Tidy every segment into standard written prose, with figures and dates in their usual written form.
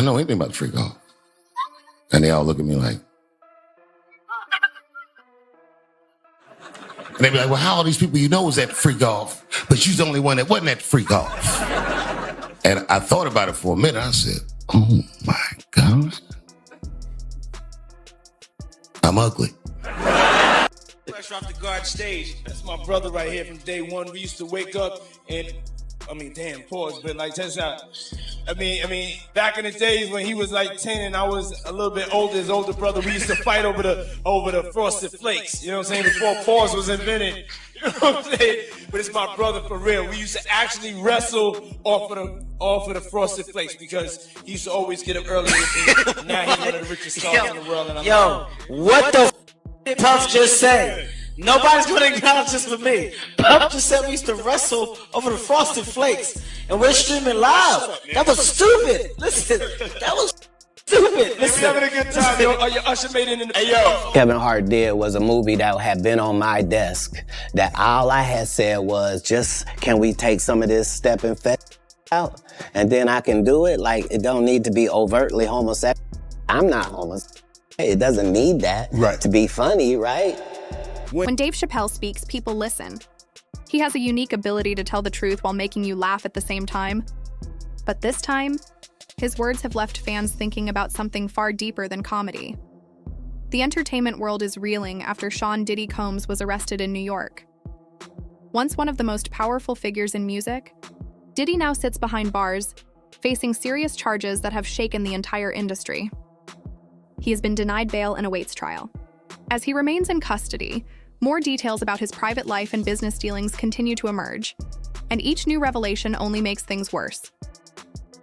I know anything about the freak off. And they all look at me like, and they be like, well, how all these people you know was at the freak off, but you's the only one that wasn't at the freak off. And I thought about it for a minute. I said, oh my God, I'm ugly. Fresh off the guard stage. That's my brother right here from day one. We used to wake up and, damn, pause, but like, test out. Back in the days when he was like 10 and I was a little bit older, his older brother, we used to fight over the Frosted Flakes. You know what I'm saying? Before pause was invented. You know what I'm saying? But it's my brother for real. We used to actually wrestle off of the Frosted Flakes because he used to always get up early with me. Now he's one of the richest stars in the world. And What the did Puff just say? Nobody's gonna acknowledge this with me. Puff just said we used to wrestle over the Frosted Flakes, and we're streaming live. That was stupid. Listen, that was stupid. Listen. We having a good time, yo. Your usher made it in the Kevin Hart did was a movie that had been on my desk. That all I had said was, just can we take some of this stepping out, and then I can do it. Like, it don't need to be overtly homosexual. I'm not homosexual. It doesn't need that to be funny, right? When Dave Chappelle speaks, people listen. He has a unique ability to tell the truth while making you laugh at the same time. But this time, his words have left fans thinking about something far deeper than comedy. The entertainment world is reeling after Sean Diddy Combs was arrested in New York. Once one of the most powerful figures in music, Diddy now sits behind bars, facing serious charges that have shaken the entire industry. He has been denied bail and awaits trial. As he remains in custody, more details about his private life and business dealings continue to emerge, and each new revelation only makes things worse.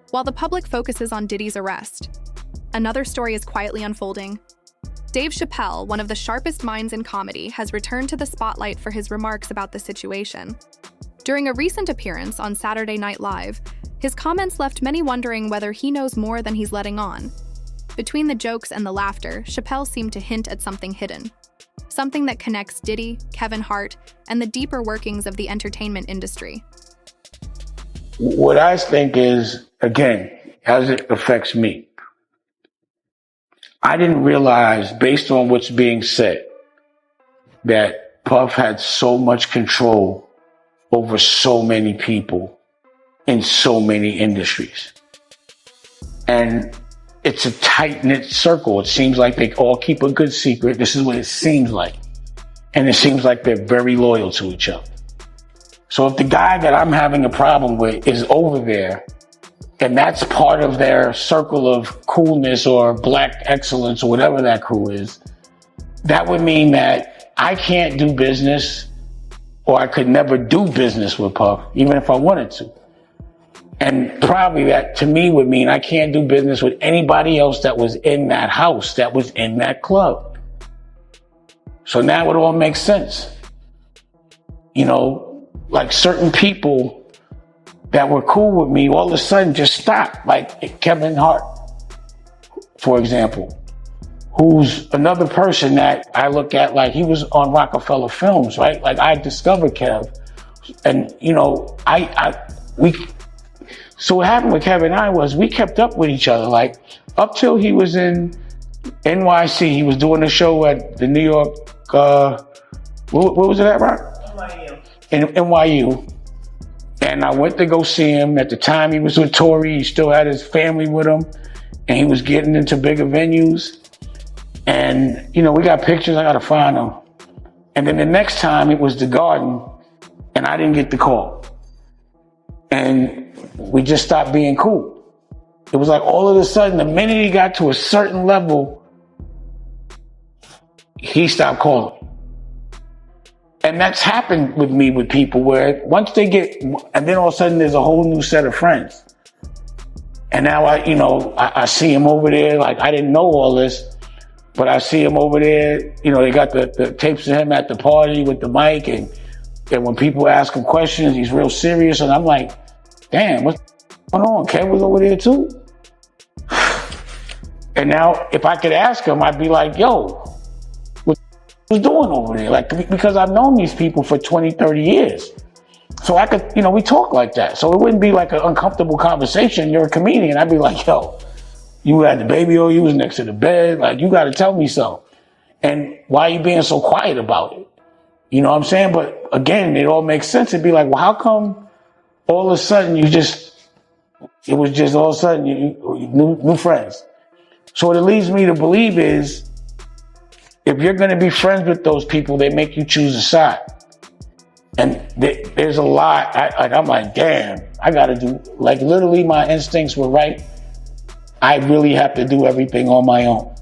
While the public focuses on Diddy's arrest, another story is quietly unfolding. Dave Chappelle, one of the sharpest minds in comedy, has returned to the spotlight for his remarks about the situation. During a recent appearance on Saturday Night Live, his comments left many wondering whether he knows more than he's letting on. Between the jokes and the laughter, Chappelle seemed to hint at something hidden. Something that connects Diddy, Kevin Hart, and the deeper workings of the entertainment industry. What I think is, again, as it affects me, I didn't realize, based on what's being said, that Puff had so much control over so many people in so many industries. And it's a tight-knit circle. It seems like they all keep a good secret. This is what it seems like. And it seems like they're very loyal to each other. So if the guy that I'm having a problem with is over there, and that's part of their circle of coolness or black excellence or whatever that crew is, that would mean that I can't do business, or I could never do business with Puff, even if I wanted to. And probably that, to me, would mean I can't do business with anybody else that was in that house, that was in that club. So now it all makes sense. You know, like certain people that were cool with me all of a sudden just stopped. Like Kevin Hart, for example, who's another person that I look at like he was on Rockefeller Films, right? Like I discovered Kev. And, you know, so what happened with Kevin and I was we kept up with each other. Like up till he was in NYC, he was doing a show at the New York, what was it at, Rock? NYU. In NYU. And I went to go see him. At the time he was with Tory, he still had his family with him, and he was getting into bigger venues. And, you know, we got pictures, I gotta find them. And then the next time it was the Garden, and I didn't get the call. And we just stopped being cool. It was like all of a sudden, the minute he got to a certain level, he stopped calling. And that's happened with me with people where once they get, and then all of a sudden there's a whole new set of friends. And now I see him over there, like I didn't know all this, but I see him over there, you know, they got the tapes of him at the party with the mic, and when people ask him questions, he's real serious, and I'm like, damn, what's going on? Kev was over there too? And now, if I could ask him, I'd be like, yo, what was doing over there? Like, because I've known these people for 20, 30 years. So I could, you know, we talk like that. So it wouldn't be like an uncomfortable conversation. You're a comedian. I'd be like, yo, You had the baby on you, was next to the bed. Like, you got to tell me so. And why are you being so quiet about it? You know what I'm saying? But again, it all makes sense. It'd be like, well, how come all of a sudden it was just all of a sudden you new friends? So what it leads me to believe is, if you're going to be friends with those people, they make you choose a side. And there's a lot, I'm like, damn, I got to do, like, literally my instincts were right. I really have to do everything on my own.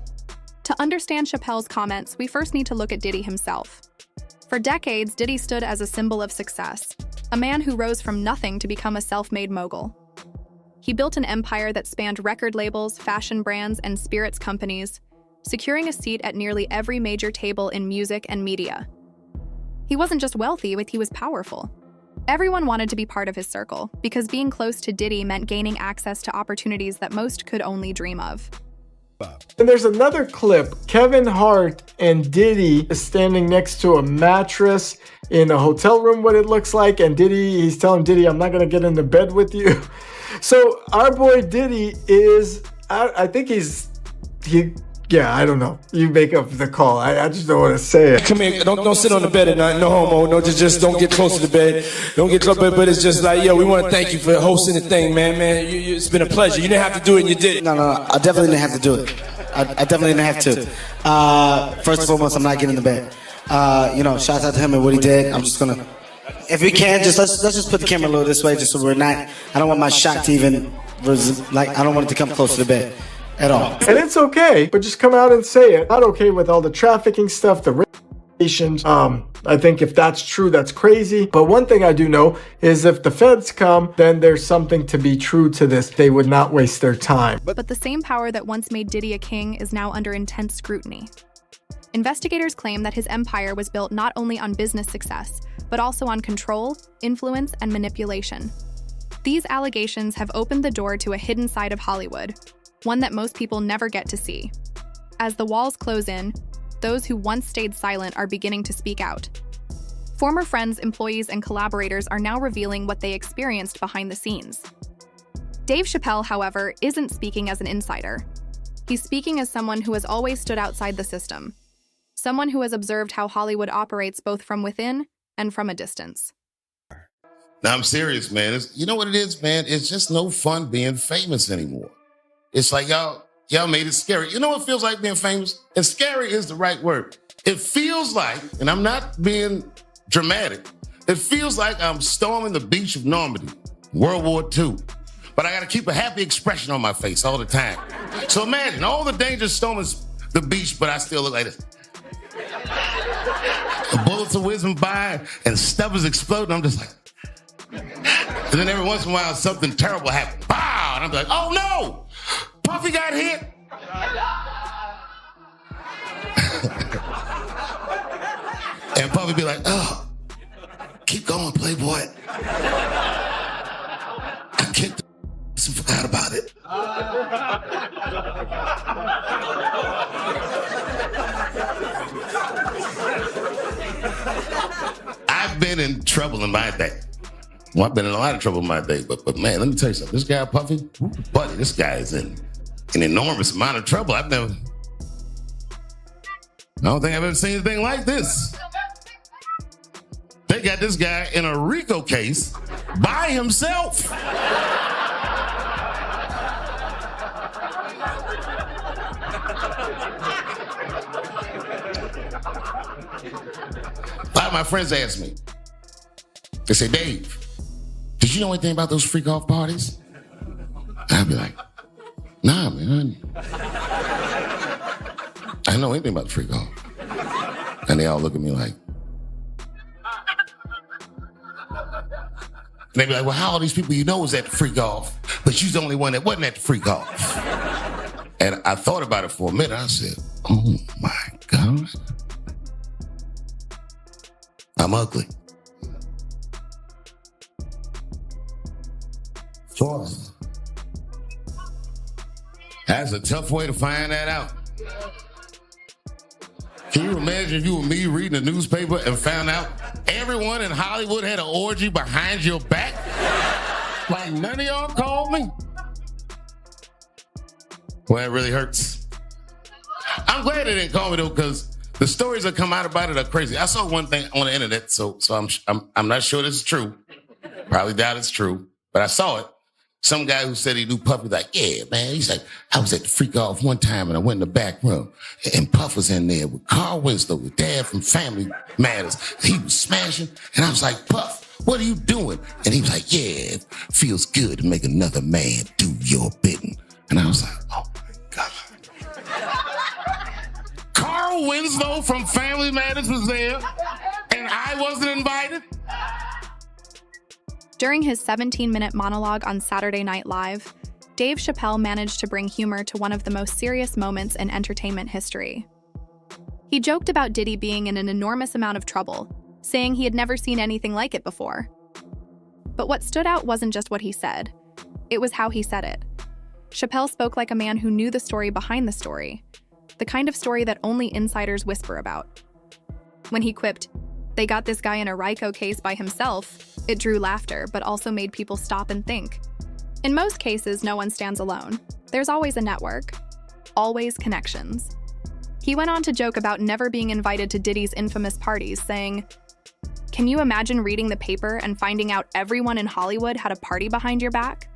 To understand Chappelle's comments, we first need to look at Diddy himself. For decades, Diddy stood as a symbol of success, a man who rose from nothing to become a self-made mogul. He built an empire that spanned record labels, fashion brands, and spirits companies, securing a seat at nearly every major table in music and media. He wasn't just wealthy, he was powerful. Everyone wanted to be part of his circle, because being close to Diddy meant gaining access to opportunities that most could only dream of. And there's another clip. Kevin Hart and Diddy is standing next to a mattress in a hotel room, what it looks like. And he's telling Diddy, I'm not going to get into bed with you. So our boy Diddy is, I think I don't know. You make up the call. I just don't want to say it. Come here, don't sit on the bed at night. No homo. No, just don't get close to the bed. Don't get close to the bed. But it's just like, yo, we want to thank you for hosting the thing, man. It's been a pleasure. You didn't have to do it, and you did it. No, I definitely didn't have to do it. I definitely didn't have to. First and foremost, I'm not getting in the bed. Shout out to him and what he did. I'm just gonna, if we can, let's just put the camera a little this way, just so we're not. I don't want my shot to even, I don't want it to come close to the bed at all. And it's okay, but just come out and say it. Not okay with all the trafficking stuff, the regulations. I think if that's true, that's crazy. But one thing I do know is if the feds come, then there's something to be true to this. They would not waste their time. But the same power that once made Diddy a king is now under intense scrutiny. Investigators claim that his empire was built not only on business success, but also on control, influence, and manipulation. These allegations have opened the door to a hidden side of Hollywood, one that most people never get to see. As the walls close in, those who once stayed silent are beginning to speak out. Former friends, employees, and collaborators are now revealing what they experienced behind the scenes. Dave Chappelle, however, isn't speaking as an insider. He's speaking as someone who has always stood outside the system, someone who has observed how Hollywood operates both from within and from a distance. Now, I'm serious, man. You know what it is, man? It's just no fun being famous anymore. It's like y'all made it scary. You know what it feels like being famous? And scary is the right word. It feels like, and I'm not being dramatic, it feels like I'm storming the beach of Normandy, World War II. But I got to keep a happy expression on my face all the time. So imagine all the dangers storming the beach, but I still look like this. The bullets are whizzing by and stuff is exploding. I'm just like, and then every once in a while something terrible happens. Pow! And I'm like, oh no! Puffy got hit. And Puffy be like, oh, keep going, Playboy. I kicked the and forgot about it. I've been in trouble in my day. Well, I've been in a lot of trouble in my day, but man, let me tell you something. This guy, Puffy, buddy, this guy is in an enormous amount of trouble. I don't think I've ever seen anything like this. They got this guy in a RICO case by himself. A lot of my friends ask me, they say, Dave, did you know anything about those freak off parties? I'd be like, nah, man. I don't know anything about the freak off. And they all look at me like, and they be like, well, how all these people you know was at the freak off, but you's the only one that wasn't at the freak off. And I thought about it for a minute. I said, oh my God. I'm ugly. Sure. That's a tough way to find that out. Can you imagine if you were me reading the newspaper and found out everyone in Hollywood had an orgy behind your back? Like none of y'all called me? Well, it really hurts. I'm glad they didn't call me though, because the stories that come out about it are crazy. I saw one thing on the internet, so I'm not sure this is true. Probably doubt it's true, but I saw it. Some guy who said he knew Puff was like, yeah, man. He's like, I was at the freak off one time and I went in the back room and Puff was in there with Carl Winslow, with Dad from Family Matters. He was smashing. And I was like, Puff, what are you doing? And he was like, yeah, it feels good to make another man do your bidding. And I was like, oh my God. Carl Winslow from Family Matters was there and I wasn't invited? During his 17-minute monologue on Saturday Night Live, Dave Chappelle managed to bring humor to one of the most serious moments in entertainment history. He joked about Diddy being in an enormous amount of trouble, saying he had never seen anything like it before. But what stood out wasn't just what he said, it was how he said it. Chappelle spoke like a man who knew the story behind the story, the kind of story that only insiders whisper about. When he quipped, "They got this guy in a RICO case by himself," it drew laughter, but also made people stop and think. In most cases, no one stands alone. There's always a network, always connections. He went on to joke about never being invited to Diddy's infamous parties, saying, "Can you imagine reading the paper and finding out everyone in Hollywood had a party behind your back?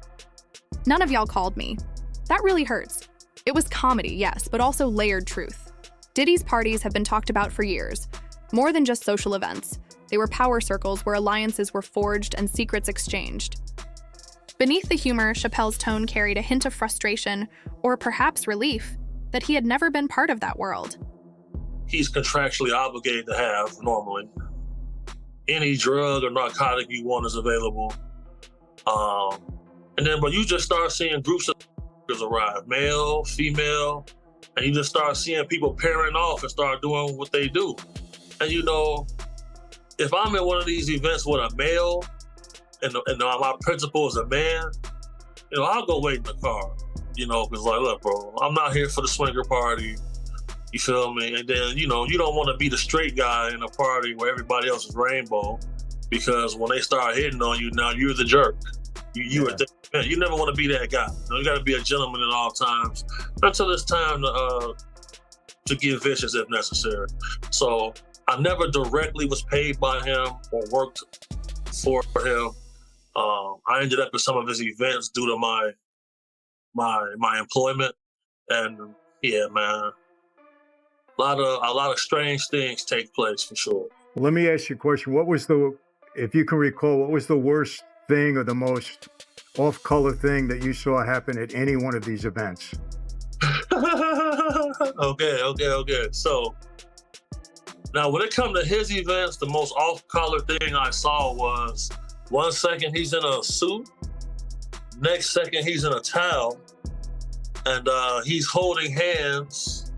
None of y'all called me. That really hurts. It was comedy, yes, but also layered truth. Diddy's parties have been talked about for years, more than just social events. They were power circles where alliances were forged and secrets exchanged." Beneath the humor, Chappelle's tone carried a hint of frustration, or perhaps relief, that he had never been part of that world. He's contractually obligated to have, normally, any drug or narcotic you want is available. But you just start seeing groups of arrive, male, female, and you just start seeing people pairing off and start doing what they do. And if I'm in one of these events with a male and my principal is a man, I'll go wait in the car, because look, bro, I'm not here for the swinger party. You feel me? And then, you don't want to be the straight guy in a party where everybody else is rainbow, because when they start hitting on you, now you're the jerk. You never want to be that guy. You got to be a gentleman at all times until it's time to get vicious if necessary. So I never directly was paid by him or worked for him. I ended up at some of his events due to my employment, and yeah, man, a lot of strange things take place for sure. Let me ask you a question. If you can recall, what was the worst thing or the most off-color thing that you saw happen at any one of these events? Okay. So now when it comes to his events, the most off-color thing I saw was 1 second he's in a suit, next second he's in a towel, and he's holding hands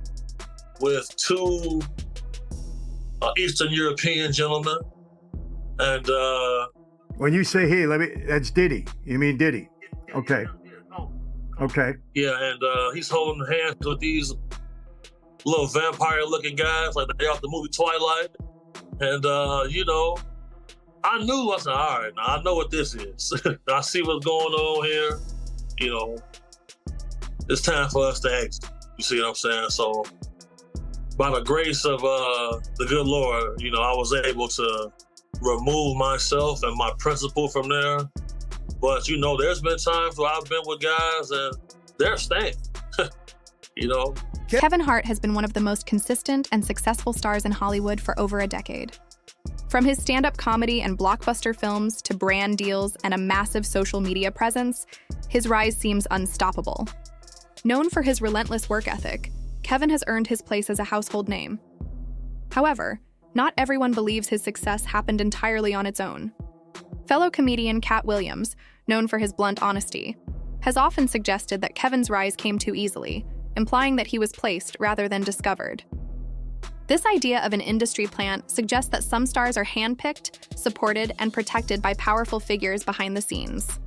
with two Eastern European gentlemen. And when you say he, that's Diddy. You mean Diddy? Okay. Okay. Yeah, and he's holding hands with these little vampire-looking guys, like they off the movie Twilight. And I knew, I said, all right, now I know what this is. I see what's going on here. It's time for us to exit. You see what I'm saying? So by the grace of the good Lord, I was able to remove myself and my principal from there. But, there's been times where I've been with guys and they're staying, Kevin Hart has been one of the most consistent and successful stars in Hollywood for over a decade. From his stand-up comedy and blockbuster films to brand deals and a massive social media presence, his rise seems unstoppable. Known for his relentless work ethic, Kevin has earned his place as a household name. However, not everyone believes his success happened entirely on its own. Fellow comedian Cat Williams, known for his blunt honesty, has often suggested that Kevin's rise came too easily, implying that he was placed rather than discovered. This idea of an industry plant suggests that some stars are handpicked, supported, and protected by powerful figures behind the scenes.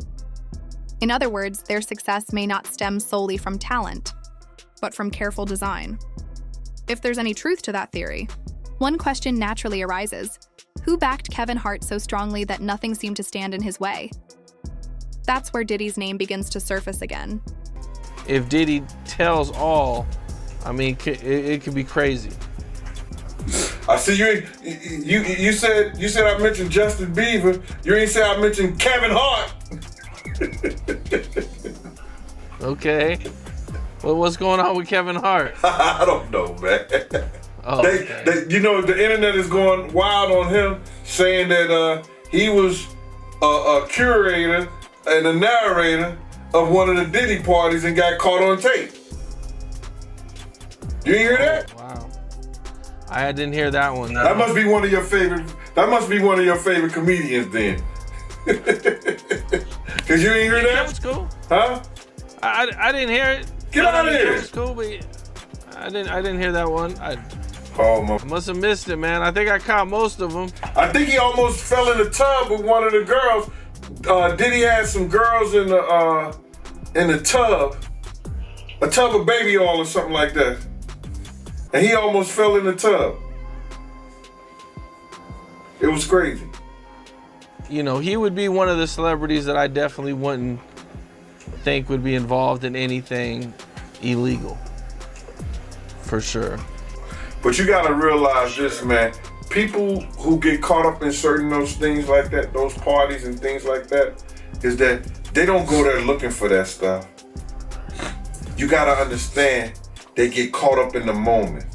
In other words, their success may not stem solely from talent, but from careful design. If there's any truth to that theory, one question naturally arises: who backed Kevin Hart so strongly that nothing seemed to stand in his way? That's where Diddy's name begins to surface again. if Diddy tells all, I mean, it could be crazy. I see you said I mentioned Justin Bieber. You ain't say I mentioned Kevin Hart. Okay. Well, what's going on with Kevin Hart? I don't know, man. Oh, okay. You know, the internet is going wild on him, saying that he was a curator and a narrator of one of the Diddy parties and got caught on tape. You didn't hear that? Wow. I didn't hear that one. No. That must be one of your favorite. That must be one of your favorite comedians then. Cause you didn't hear that? That was cool. Huh? I didn't hear it. Get out of here. It was cool, but I didn't hear that one. I must have missed it, man. I think I caught most of them. I think he almost fell in the tub with one of the girls. Diddy had some girls in the tub, a tub of baby oil or something like that, and he almost fell in the tub. It was crazy. You know, he would be one of the celebrities that I definitely wouldn't think would be involved in anything illegal, for sure. But you gotta realize this, man. People who get caught up in certain those things like that, those parties and things like that, is that they don't go there looking for that stuff. You gotta understand, they get caught up in the moment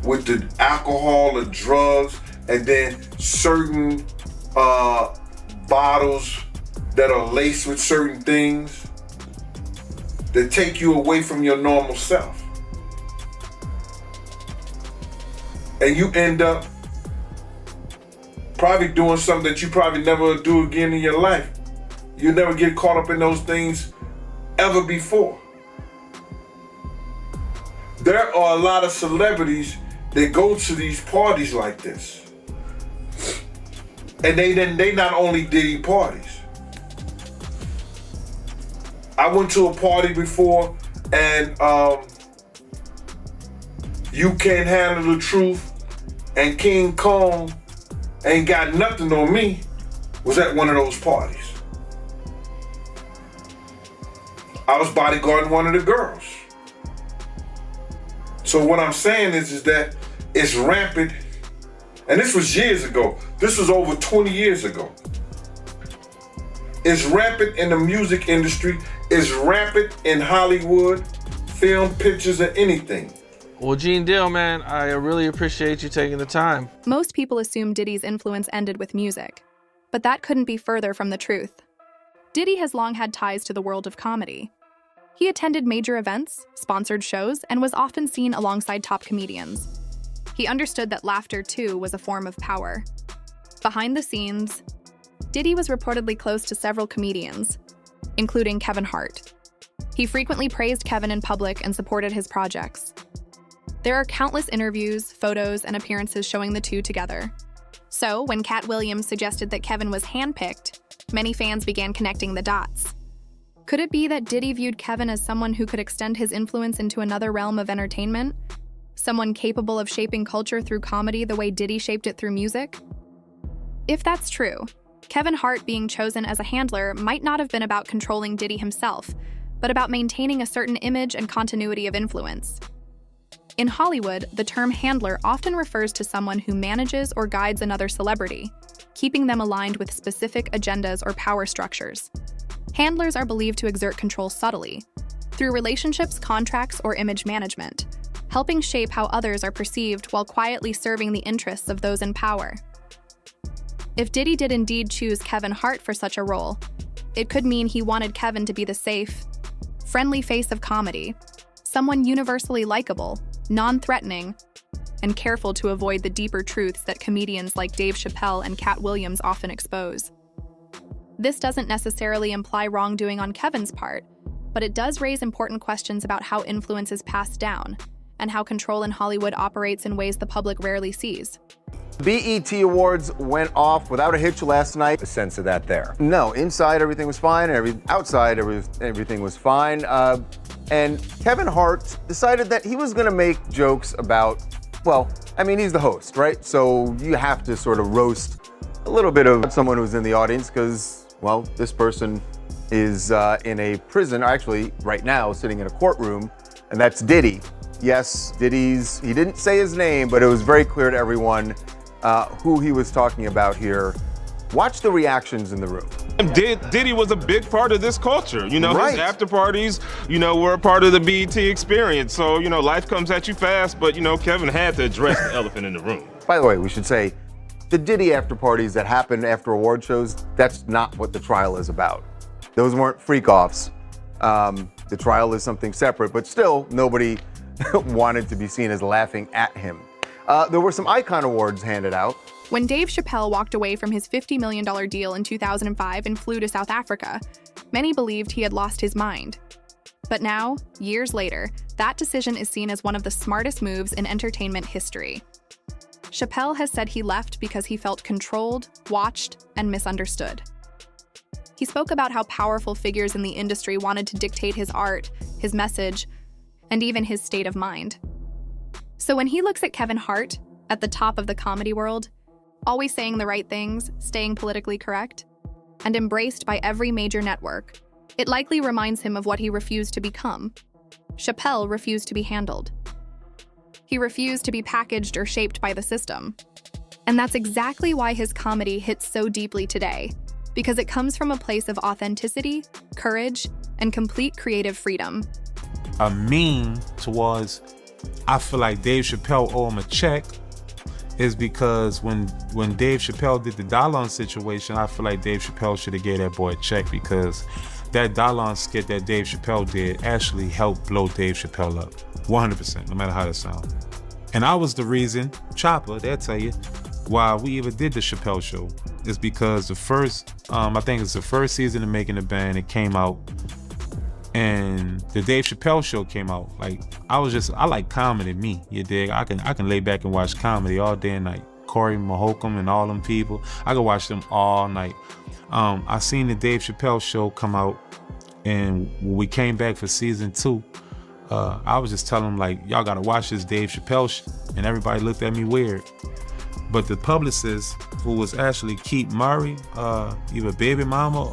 with the alcohol, the drugs, and then certain bottles that are laced with certain things that take you away from your normal self. And you end up probably doing something that you probably never do again in your life. You never get caught up in those things ever before. There are a lot of celebrities that go to these parties like this. And they not only Diddy parties. I went to a party before and You Can't Handle the Truth and King Kong Ain't Got Nothing on Me was at one of those parties. I was bodyguarding one of the girls. So what I'm saying is that it's rampant, and this was years ago. This was over 20 years ago. It's rampant in the music industry. It's rampant in Hollywood, film, pictures, and anything. Well, Gene Deal, man, I really appreciate you taking the time. Most people assume Diddy's influence ended with music, but that couldn't be further from the truth. Diddy has long had ties to the world of comedy. He attended major events, sponsored shows, and was often seen alongside top comedians. He understood that laughter, too, was a form of power. Behind the scenes, Diddy was reportedly close to several comedians, including Kevin Hart. He frequently praised Kevin in public and supported his projects. There are countless interviews, photos, and appearances showing the two together. So, when Cat Williams suggested that Kevin was handpicked, many fans began connecting the dots. Could it be that Diddy viewed Kevin as someone who could extend his influence into another realm of entertainment? Someone capable of shaping culture through comedy the way Diddy shaped it through music? If that's true, Kevin Hart being chosen as a handler might not have been about controlling Diddy himself, but about maintaining a certain image and continuity of influence. In Hollywood, the term handler often refers to someone who manages or guides another celebrity, keeping them aligned with specific agendas or power structures. Handlers are believed to exert control subtly, through relationships, contracts, or image management, helping shape how others are perceived while quietly serving the interests of those in power. If Diddy did indeed choose Kevin Hart for such a role, it could mean he wanted Kevin to be the safe, friendly face of comedy, someone universally likable, non-threatening, and careful to avoid the deeper truths that comedians like Dave Chappelle and Cat Williams often expose. This doesn't necessarily imply wrongdoing on Kevin's part, but it does raise important questions about how influence is passed down and how control in Hollywood operates in ways the public rarely sees. BET Awards went off without a hitch last night. A sense of that there. No, inside everything was fine, outside everything was fine. And Kevin Hart decided that he was gonna make jokes about, well, I mean, he's the host, right? So you have to sort of roast a little bit of someone who's in the audience because, well, this person is in a prison, actually right now sitting in a courtroom, and that's Diddy. Yes, he didn't say his name, but it was very clear to everyone who he was talking about here. Watch the reactions in the room. Diddy was a big part of this culture. You know, Right. his after parties, you know, were a part of the BET experience. So, you know, life comes at you fast, but, you know, Kevin had to address the elephant in the room. By the way, we should say the Diddy after parties that happen after award shows, that's not what the trial is about. Those weren't freak-offs. The trial is something separate, but still, nobody wanted to be seen as laughing at him. There were some Icon Awards handed out. When Dave Chappelle walked away from his $50 million deal in 2005 and flew to South Africa, many believed he had lost his mind. But now, years later, that decision is seen as one of the smartest moves in entertainment history. Chappelle has said he left because he felt controlled, watched, and misunderstood. He spoke about how powerful figures in the industry wanted to dictate his art, his message, and even his state of mind. So when he looks at Kevin Hart, at the top of the comedy world, always saying the right things, staying politically correct, and embraced by every major network, it likely reminds him of what he refused to become. Chappelle refused to be handled. He refused to be packaged or shaped by the system. And that's exactly why his comedy hits so deeply today, because it comes from a place of authenticity, courage, and complete creative freedom. A meme towards, I feel like Dave Chappelle owe him a check, is because when Dave Chappelle did the Dallon situation, I feel like Dave Chappelle should have gave that boy a check, because that Dallon skit that Dave Chappelle did actually helped blow Dave Chappelle up. 100%, no matter how that sounds. And I was the reason, Chopper, they'll tell you, why we even did the Chappelle show. Is because the first, I think it's the first season of Making the Band, it came out, and the Dave Chappelle show came out. Like, I like comedy, me, you dig? I can lay back and watch comedy all day and night. Corey Mahokam and all them people, I could watch them all night. I seen the Dave Chappelle show come out, and when we came back for season 2, I was just telling them, like, y'all gotta watch this Dave Chappelle and everybody looked at me weird. But the publicist, who was actually Keith Murray, either baby mama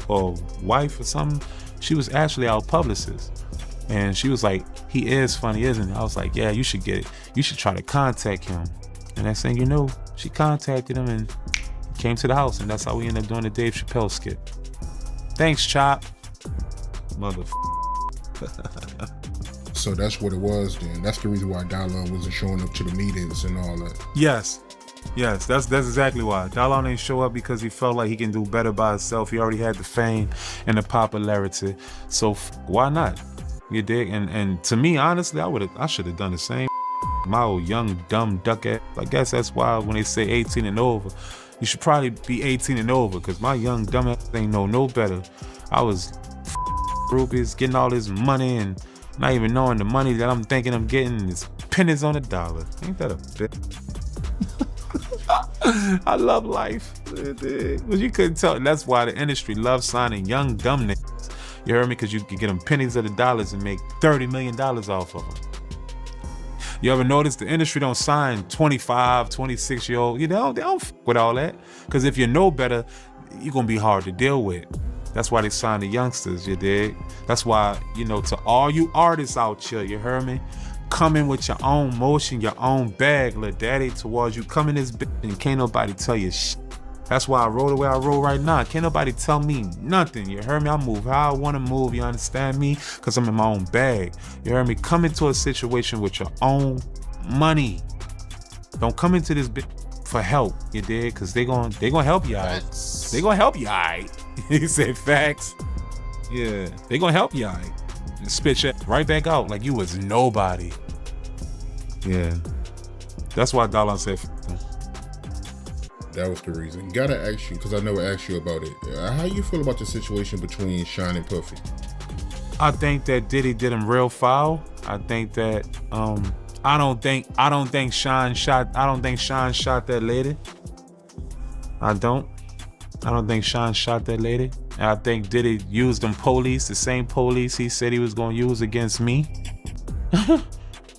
or wife or something, she was actually our publicist. And she was like, he is funny, isn't he? I was like, yeah, you should get it. You should try to contact him. And next thing you know, she contacted him and came to the house, and that's how we ended up doing the Dave Chappelle skit. Thanks, Chop. So that's what it was then. That's the reason why Dallon wasn't showing up to the meetings and all that. Yes, that's exactly why. Dallon didn't show up because he felt like he can do better by himself. He already had the fame and the popularity. So why not? You dig? And to me, honestly, I should have done the same. My old young dumb duck ass. I guess that's why when they say 18 and over, you should probably be 18 and over, because my young dumb ass ain't know no better. I was groupies, getting all this money and not even knowing the money that I'm thinking I'm getting is pennies on a dollar. Ain't that a bit? I love life. But you couldn't tell. That's why the industry loves signing young dumb niggas. You heard me? Because you can get them pennies of the dollars and make $30 million off of them. You ever notice the industry don't sign 25, 26-year-old? You know, they don't f with all that. Because if you know better, you're going to be hard to deal with. That's why they sign the youngsters, you dig? That's why, you know, to all you artists out here, you heard me? Come in with your own motion, your own bag, little daddy, towards you. Come in this bitch and can't nobody tell you shit. That's why I roll the way I roll right now. Can't nobody tell me nothing, you heard me? I move how I want to move, you understand me? Because I'm in my own bag. You heard me? Come into a situation with your own money. Don't come into this bitch for help, you dig? Because they gonna help you, all right? They gonna help you, all right? He said facts. Yeah, they gonna help you, all right? And spit you right back out like you was nobody. Yeah, that's why Dallon said. That was the reason. Gotta ask you, because I never asked you about it. How you feel about the situation between Shine and Puffy? I think that Diddy did him real foul. I think that I don't think Shine shot that lady. I don't think Shine shot that lady. And I think Diddy used them police, the same police he said he was gonna use against me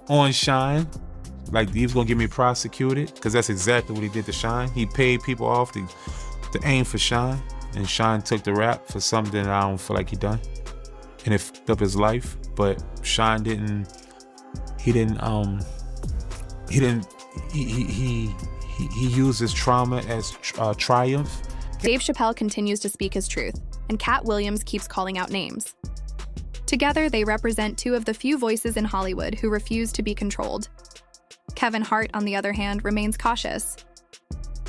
on Shine. Like he was gonna get me prosecuted, because that's exactly what he did to Shine. He paid people off to aim for Shine. and Shine took the rap for something that I don't feel like he done, and it fucked up his life. But Shine he used his trauma as triumph. Dave Chappelle continues to speak his truth, and Cat Williams keeps calling out names. Together, they represent two of the few voices in Hollywood who refuse to be controlled. Kevin Hart, on the other hand, remains cautious.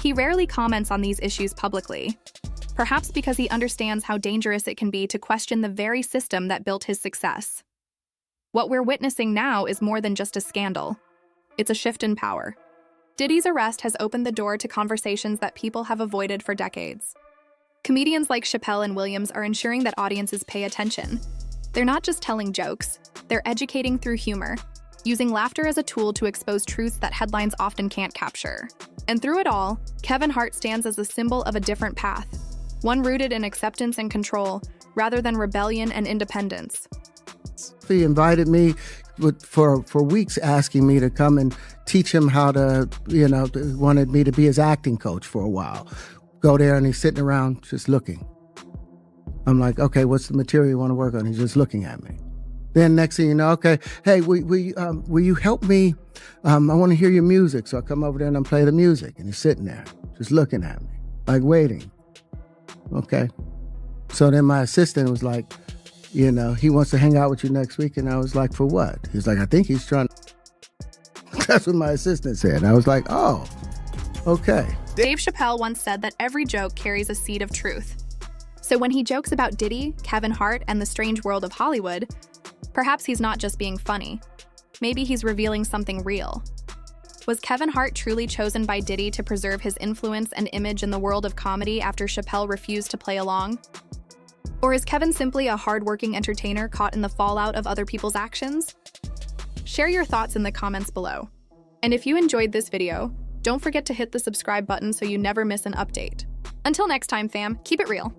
He rarely comments on these issues publicly, perhaps because he understands how dangerous it can be to question the very system that built his success. What we're witnessing now is more than just a scandal. It's a shift in power. Diddy's arrest has opened the door to conversations that people have avoided for decades. Comedians like Chappelle and Williams are ensuring that audiences pay attention. They're not just telling jokes, they're educating through humor, using laughter as a tool to expose truths that headlines often can't capture. And through it all, Kevin Hart stands as a symbol of a different path, one rooted in acceptance and control, rather than rebellion and independence. He invited me for weeks, asking me to come and teach him how to, wanted me to be his acting coach for a while. Go there and he's sitting around just looking. I'm like, okay, what's the material you want to work on? He's just looking at me. Then next thing you know, okay, hey, will you help me? I want to hear your music. So I come over there and I play the music. And he's sitting there just looking at me, like waiting. Okay. So then my assistant was like, he wants to hang out with you next week. And I was like, for what? He's like, I think he's trying to... That's what my assistant said. I was like, oh, okay. Dave Chappelle once said that every joke carries a seed of truth. So when he jokes about Diddy, Kevin Hart, and the strange world of Hollywood, perhaps he's not just being funny. Maybe he's revealing something real. Was Kevin Hart truly chosen by Diddy to preserve his influence and image in the world of comedy after Chappelle refused to play along? Or is Kevin simply a hard-working entertainer caught in the fallout of other people's actions? Share your thoughts in the comments below. And if you enjoyed this video, don't forget to hit the subscribe button so you never miss an update. Until next time, fam, keep it real.